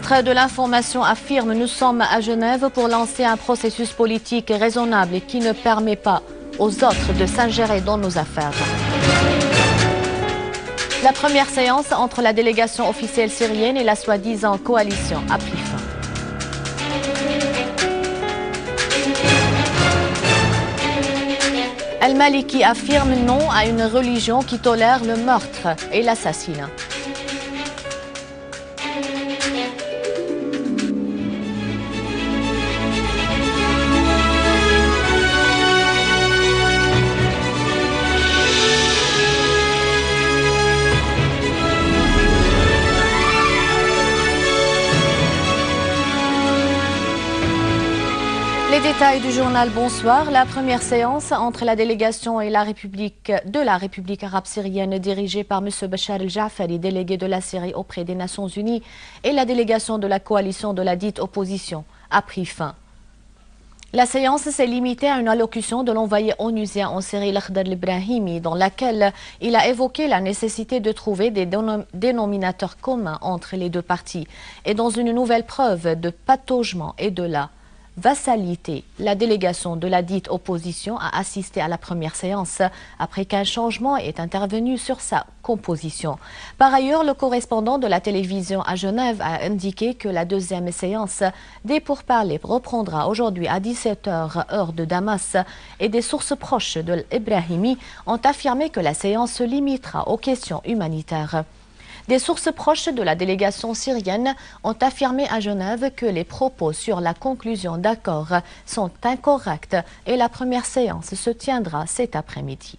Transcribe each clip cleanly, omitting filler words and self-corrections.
ministre de l'Information affirme « Nous sommes à Genève pour lancer un processus politique raisonnable et qui ne permet pas aux autres de s'ingérer dans nos affaires ». La première séance entre la délégation officielle syrienne et la soi-disant coalition a pris fin. El-Maliki affirme non à une religion qui tolère le meurtre et l'assassinat. Les détails du journal, bonsoir. La première séance entre la délégation et la République arabe syrienne dirigée par M. Bachar el-Jafari, délégué de la Syrie auprès des Nations Unies, et la délégation de la coalition de la dite opposition a pris fin. La séance s'est limitée à une allocution de l'envoyé onusien en Syrie, Lakhdar al-Brahimi, dans laquelle il a évoqué la nécessité de trouver des dénominateurs communs entre les deux parties. Et dans une nouvelle preuve de pataugement et de la vassalité, la délégation de la dite opposition a assisté à la première séance après qu'un changement est intervenu sur sa composition. Par ailleurs, le correspondant de la télévision à Genève a indiqué que la deuxième séance des pourparlers reprendra aujourd'hui à 17h heure de Damas et des sources proches de l'Ibrahimi ont affirmé que la séance se limitera aux questions humanitaires. Des sources proches de la délégation syrienne ont affirmé à Genève que les propos sur la conclusion d'accords sont incorrects et la première séance se tiendra cet après-midi.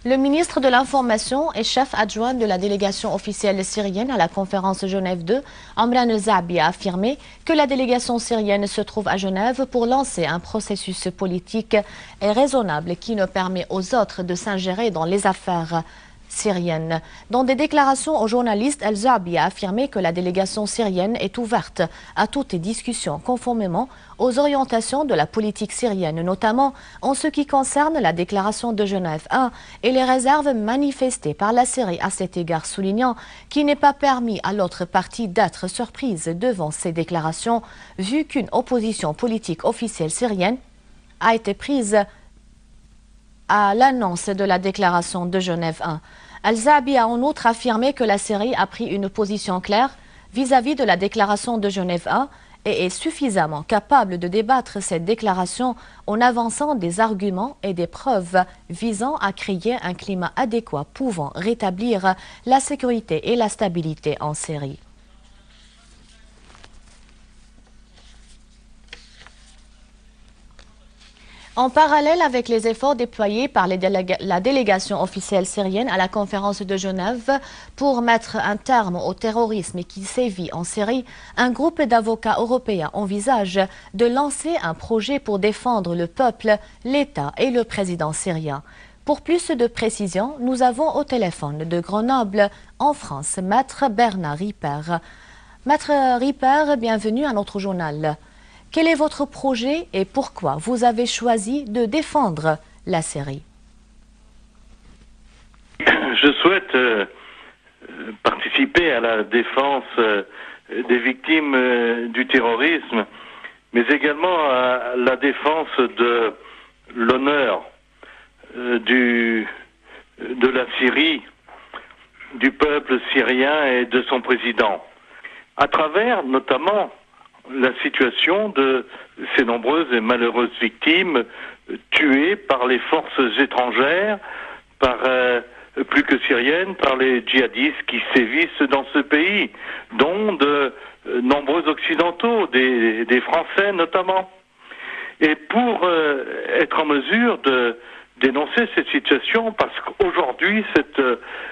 Le ministre de l'Information et chef adjoint de la délégation officielle syrienne à la conférence Genève 2, Amran el-Zaabi, a affirmé que la délégation syrienne se trouve à Genève pour lancer un processus politique et raisonnable qui ne permet aux autres de s'ingérer dans les affaires syrienne. Dans des déclarations aux journalistes, El-Zaabi a affirmé que la délégation syrienne est ouverte à toutes les discussions conformément aux orientations de la politique syrienne, notamment en ce qui concerne la déclaration de Genève 1 et les réserves manifestées par la Syrie à cet égard, soulignant qu'il n'est pas permis à l'autre partie d'être surprise devant ces déclarations, vu qu'une opposition politique officielle syrienne a été prise à l'annonce de la déclaration de Genève 1. El-Zaabi a en outre affirmé que la Syrie a pris une position claire vis-à-vis de la déclaration de Genève 1 et est suffisamment capable de débattre cette déclaration en avançant des arguments et des preuves visant à créer un climat adéquat pouvant rétablir la sécurité et la stabilité en Syrie. En parallèle avec les efforts déployés par la délégation officielle syrienne à la conférence de Genève pour mettre un terme au terrorisme qui sévit en Syrie, un groupe d'avocats européens envisage de lancer un projet pour défendre le peuple, l'État et le président syrien. Pour plus de précisions, nous avons au téléphone de Grenoble, en France, Maître Bernard Ripper. Maître Ripper, bienvenue à notre journal. Quel est votre projet et pourquoi vous avez choisi de défendre la Syrie? Je souhaite participer à la défense des victimes du terrorisme, mais également à la défense de l'honneur de la Syrie, du peuple syrien et de son président, à travers notamment la situation de ces nombreuses et malheureuses victimes tuées par les forces étrangères, plus que syriennes, par les djihadistes qui sévissent dans ce pays, dont de nombreux occidentaux, des Français notamment. Et pour être en mesure de dénoncer cette situation, parce qu'aujourd'hui, cette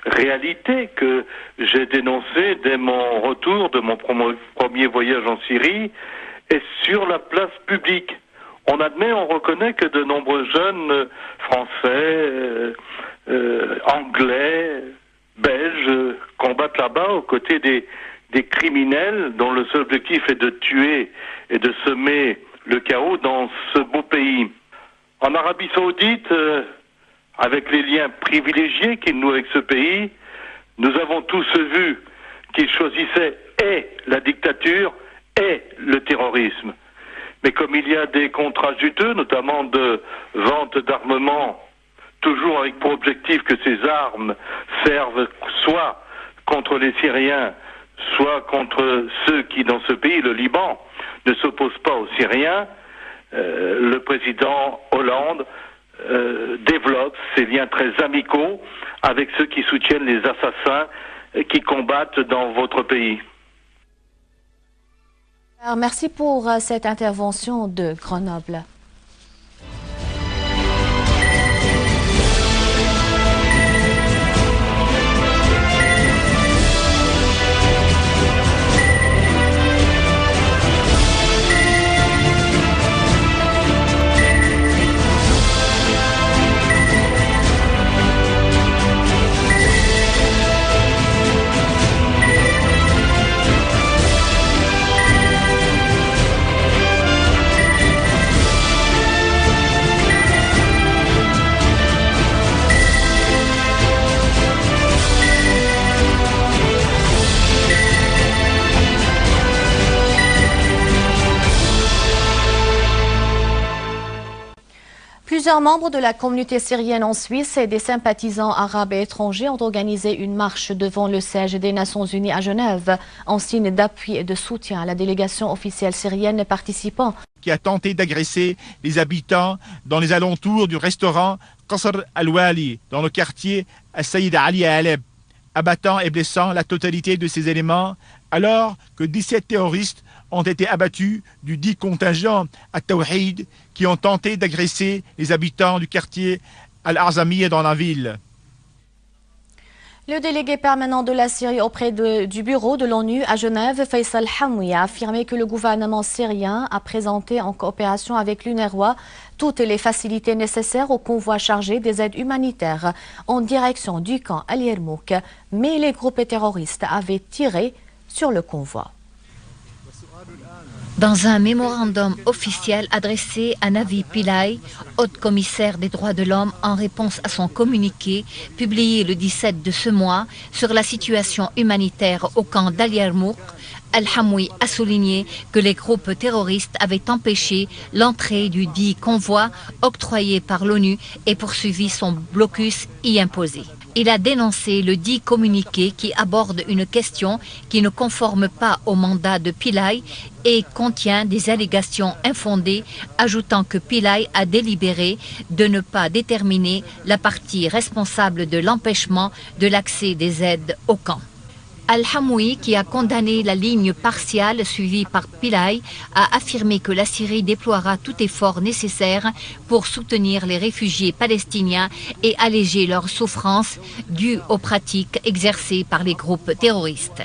réalité que j'ai dénoncée dès mon retour de mon premier voyage en Syrie est sur la place publique. On admet, on reconnaît que de nombreux jeunes français, anglais, belges combattent là-bas aux côtés des criminels dont le seul objectif est de tuer et de semer le chaos dans ce beau pays. En Arabie Saoudite, avec les liens privilégiés qu'il noue avec ce pays, nous avons tous vu qu'il choisissait est la dictature, est le terrorisme. Mais comme il y a des contrats juteux, notamment de vente d'armement, toujours avec pour objectif que ces armes servent soit contre les Syriens, soit contre ceux qui, dans ce pays, le Liban, ne s'opposent pas aux Syriens, le président Hollande développe ces liens très amicaux avec ceux qui soutiennent les assassins qui combattent dans votre pays. Alors, merci pour cette intervention de Grenoble. Plusieurs membres de la communauté syrienne en Suisse et des sympathisants arabes et étrangers ont organisé une marche devant le siège des Nations Unies à Genève en signe d'appui et de soutien à la délégation officielle syrienne participant. Qui a tenté d'agresser les habitants dans les alentours du restaurant Qasr al-Wali dans le quartier Saïd Ali à Alep, abattant et blessant la totalité de ces éléments alors que 17 terroristes ont été abattus du dit contingent à Tawhid qui ont tenté d'agresser les habitants du quartier Al-Arzamiya dans la ville. Le délégué permanent de la Syrie auprès du bureau de l'ONU à Genève, Faisal Hamwi, a affirmé que le gouvernement syrien a présenté en coopération avec l'UNRWA toutes les facilités nécessaires au convoi chargé des aides humanitaires en direction du camp Al-Yarmouk. Mais les groupes terroristes avaient tiré sur le convoi. Dans un mémorandum officiel adressé à Navi Pillay, haute commissaire des droits de l'homme, en réponse à son communiqué publié le 17 de ce mois sur la situation humanitaire au camp d'Al-Yarmouk, Al-Hamwi a souligné que les groupes terroristes avaient empêché l'entrée du dit convoi octroyé par l'ONU et poursuivi son blocus y imposé. Il a dénoncé le dit communiqué qui aborde une question qui ne conforme pas au mandat de Pillay et contient des allégations infondées, ajoutant que Pillay a délibéré de ne pas déterminer la partie responsable de l'empêchement de l'accès des aides au camp. Al-Hamwi, qui a condamné la ligne partiale suivie par Pillay, a affirmé que la Syrie déploiera tout effort nécessaire pour soutenir les réfugiés palestiniens et alléger leurs souffrances dues aux pratiques exercées par les groupes terroristes.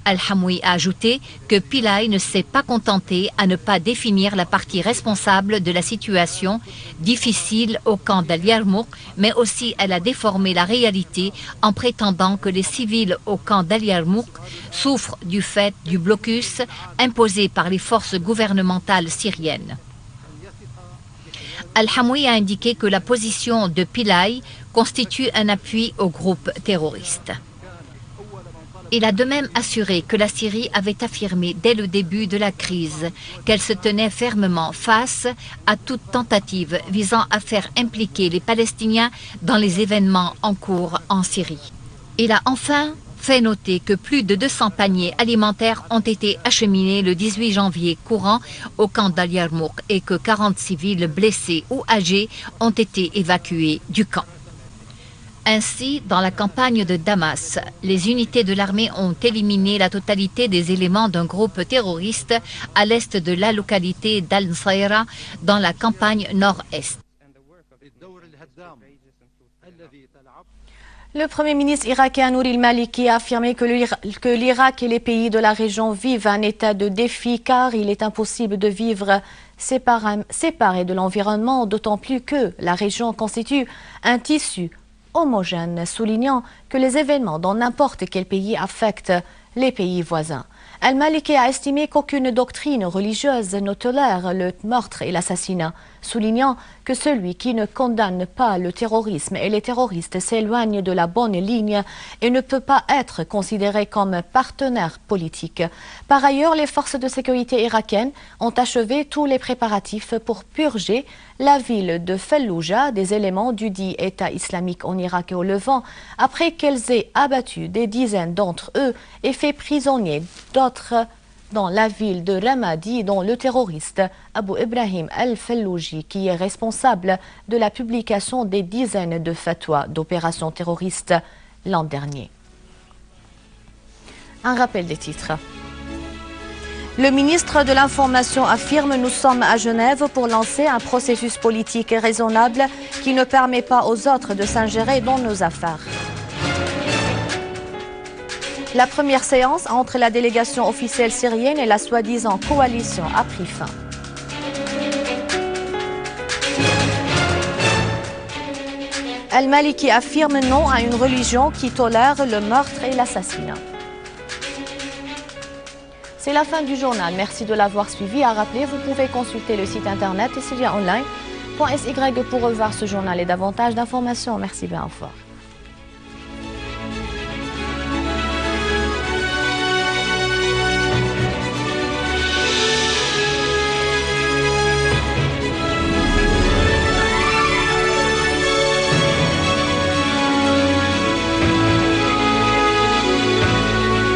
Al-Hamwi a ajouté que Pillay ne s'est pas contenté à ne pas définir la partie responsable de la situation difficile au camp d'Al-Yarmouk, mais aussi elle a déformé la réalité en prétendant que les civils au camp d'Al-Yarmouk souffrent du fait du blocus imposé par les forces gouvernementales syriennes. Al-Hamwi a indiqué que la position de Pillay constitue un appui au groupe terroriste. Il a de même assuré que la Syrie avait affirmé dès le début de la crise qu'elle se tenait fermement face à toute tentative visant à faire impliquer les Palestiniens dans les événements en cours en Syrie. Il a enfin fait noter que plus de 200 paniers alimentaires ont été acheminés le 18 janvier courant au camp d'Al-Yarmouk et que 40 civils blessés ou âgés ont été évacués du camp. Ainsi, dans la campagne de Damas, les unités de l'armée ont éliminé la totalité des éléments d'un groupe terroriste à l'est de la localité d'Al-Nsaira, dans la campagne nord-est. Le Premier ministre irakien Nouri al-Maliki a affirmé que l'Irak et les pays de la région vivent un état de défi car il est impossible de vivre séparés de l'environnement, d'autant plus que la région constitue un tissu homogène, soulignant que les événements dans n'importe quel pays affectent les pays voisins. Al-Maliki a estimé qu'aucune doctrine religieuse ne tolère le meurtre et l'assassinat, soulignant que celui qui ne condamne pas le terrorisme et les terroristes s'éloigne de la bonne ligne et ne peut pas être considéré comme partenaire politique. Par ailleurs, les forces de sécurité irakiennes ont achevé tous les préparatifs pour purger la ville de Fallujah des éléments du dit État islamique en Irak et au Levant, après qu'elles aient abattu des dizaines d'entre eux et fait prisonnier d'autres dans la ville de Ramadi, dont le terroriste Abu Ibrahim al-Fallouji, qui est responsable de la publication des dizaines de fatwas d'opérations terroristes l'an dernier. Un rappel des titres. Le ministre de l'Information affirme « Nous sommes à Genève pour lancer un processus politique raisonnable qui ne permet pas aux autres de s'ingérer dans nos affaires ». La première séance entre la délégation officielle syrienne et la soi-disant coalition a pris fin. Al-Maliki affirme non à une religion qui tolère le meurtre et l'assassinat. C'est la fin du journal. Merci de l'avoir suivi. À rappeler, vous pouvez consulter le site internet syriaonline.sy pour revoir ce journal et davantage d'informations. Merci bien, au revoir.